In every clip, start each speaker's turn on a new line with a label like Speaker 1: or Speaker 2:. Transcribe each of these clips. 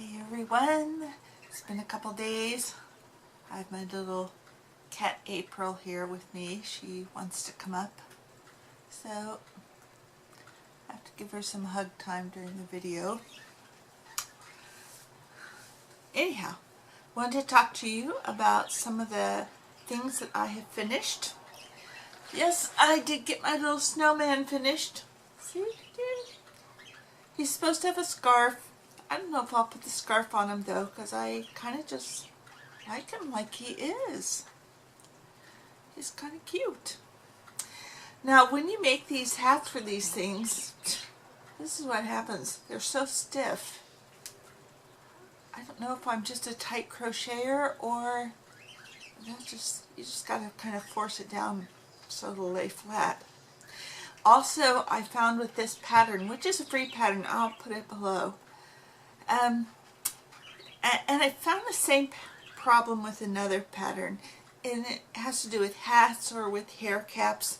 Speaker 1: Hey everyone, it's been a couple days. I have my little cat April here with me. She wants to come up, so I have to give her some hug time during the video. Anyhow, wanted to talk to you about some of the things that I have finished. Yes, I did get my little snowman finished. See? He's supposed to have a scarf. I don't know if I'll put the scarf on him though, because I kind of just like him like he is. He's kind of cute. Now when you make these hats for these things, this is what happens. They're so stiff. I don't know if I'm just a tight crocheter or you just got to kind of force it down so it'll lay flat. Also, I found with this pattern, which is a free pattern, I'll put it below. And I found the same problem with another pattern, and it has to do with hats or with hair caps.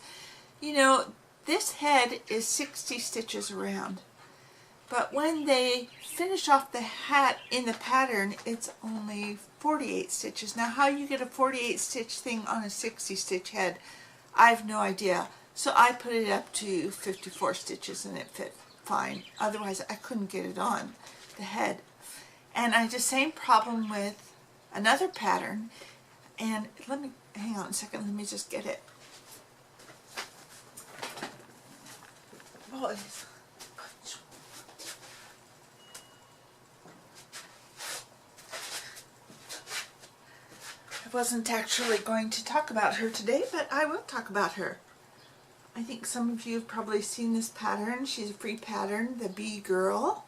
Speaker 1: You know, this head is 60 stitches around, but when they finish off the hat in the pattern, it's only 48 stitches. Now, how you get a 48 stitch thing on a 60 stitch head, I have no idea. So I put it up to 54 stitches and it fit fine. Otherwise, I couldn't get it on the head. And I had the same problem with another pattern, and let me hang on a second, let me just get it. Boys. I wasn't actually going to talk about her today, but I will talk about her. I think some of you have probably seen this pattern. She's a free pattern, the Bee Girl.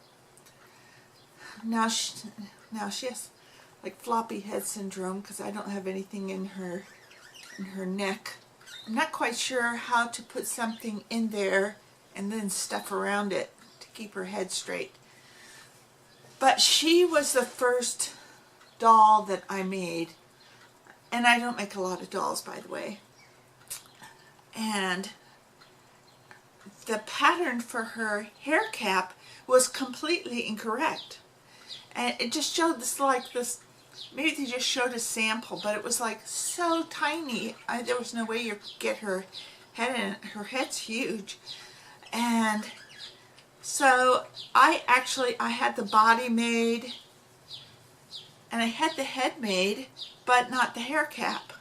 Speaker 1: Now she has like floppy head syndrome because I don't have anything in her neck. I'm not quite sure how to put something in there and then stuff around it to keep her head straight. But she was the first doll that I made, and I don't make a lot of dolls, by the way. And the pattern for her hair cap was completely incorrect. And it just showed this, like this, maybe they just showed a sample, but it was like so tiny. There was no way you could get her head in. Her head's huge. And so I had the body made, and I had the head made, but not the hair cap,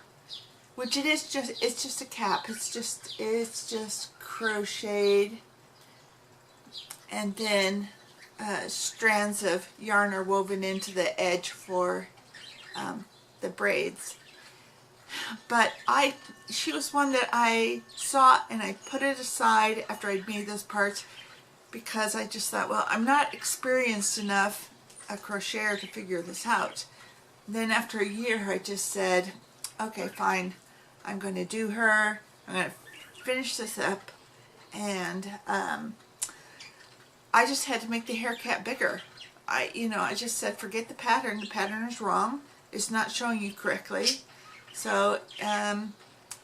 Speaker 1: which it's just a cap. It's just crocheted, and then strands of yarn are woven into the edge for the braids. But she was one that I saw and I put it aside after I'd made those parts, because I just thought, well, I'm not experienced enough a crocheter to figure this out. And then after a year I just said, okay, fine, I'm going to do her, I'm going to finish this up, and I just had to make the hair cap bigger. I just said, forget the pattern is wrong, it's not showing you correctly. So,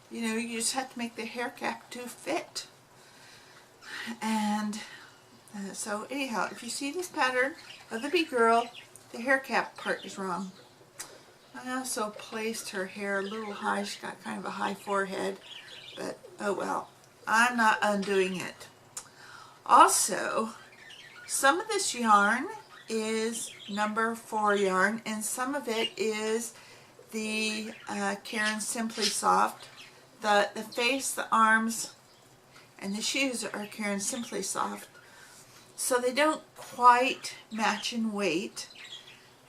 Speaker 1: you just have to make the hair cap to fit. And so anyhow, if you see this pattern of the Bee Girl, the hair cap part is wrong. I also placed her hair a little high. She's got kind of a high forehead, but oh well, I'm not undoing it. Also, some of this yarn is number 4 yarn, and some of it is the Caron Simply Soft. The face, the arms, and the shoes are Caron Simply Soft. So they don't quite match in weight.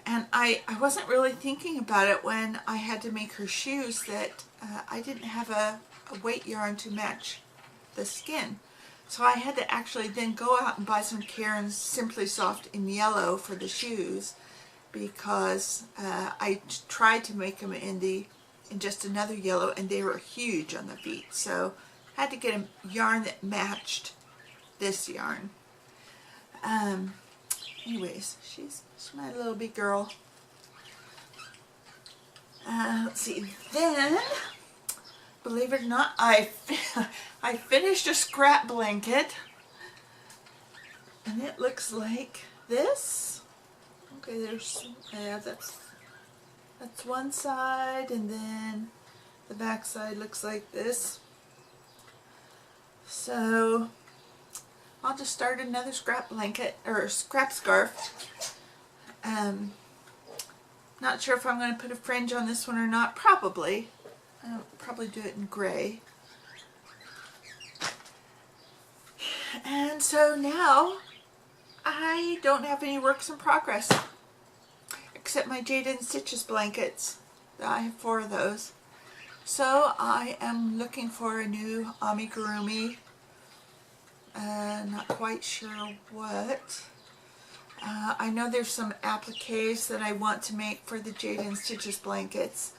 Speaker 1: And I wasn't really thinking about it when I had to make her shoes, that I didn't have a weight yarn to match the skin. So I had to actually then go out and buy some Caron Simply Soft in yellow for the shoes, because I tried to make them in just another yellow, and they were huge on the feet. So I had to get a yarn that matched this yarn. Anyways, she's my little Bee Girl. Let's see. Then, believe it or not, I finished a scrap blanket, and it looks like this. Okay, yeah, that's one side, and then the back side looks like this. So I'll just start another scrap blanket or scrap scarf. Not sure if I'm going to put a fringe on this one or not. Probably. I'll probably do it in gray. And so now I don't have any works in progress except my Jade and Stitches blankets. I have 4 of those. So I am looking for a new amigurumi. Not quite sure what. I know there's some appliques that I want to make for the Jade and Stitches blankets,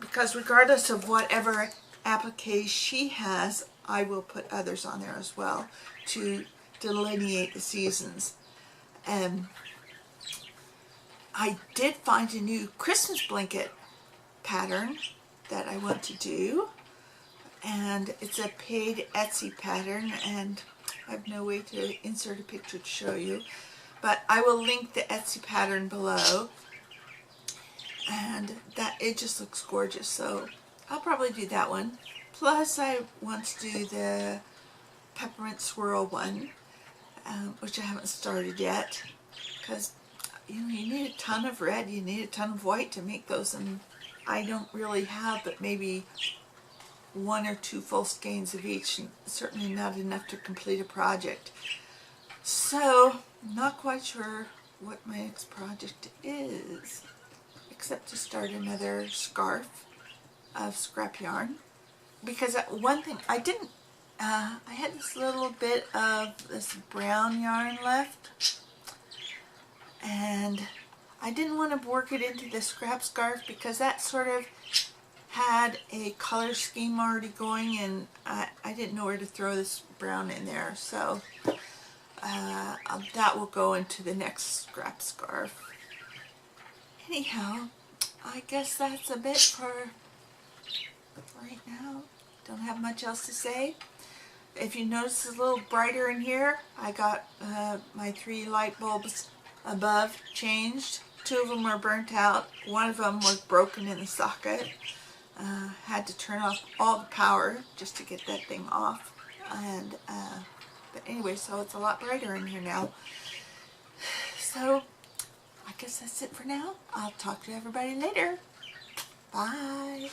Speaker 1: because regardless of whatever appliques she has, I will put others on there as well to delineate the seasons. I did find a new Christmas blanket pattern that I want to do, and it's a paid Etsy pattern, and I have no way to insert a picture to show you. But I will link the Etsy pattern below, and it just looks gorgeous, so I'll probably do that one. Plus I want to do the peppermint swirl one, which I haven't started yet, because you need a ton of red, you need a ton of white to make those, and I don't really have but maybe 1 or 2 full skeins of each, and certainly not enough to complete a project. So I'm not quite sure what my next project is, except to start another scarf of scrap yarn. Because one thing I didn't, I had this little bit of this brown yarn left, and I didn't want to work it into the scrap scarf because that sort of had a color scheme already going, and I didn't know where to throw this brown in there, so that will go into the next scrap scarf. Anyhow, I guess that's a bit for right now. Don't have much else to say. If you notice it's a little brighter in here, I got my 3 light bulbs above changed. 2 of them were burnt out. 1 of them was broken in the socket. Had to turn off all the power just to get that thing off. And but anyway, so it's a lot brighter in here now. So I guess that's it for now. I'll talk to everybody later. Bye.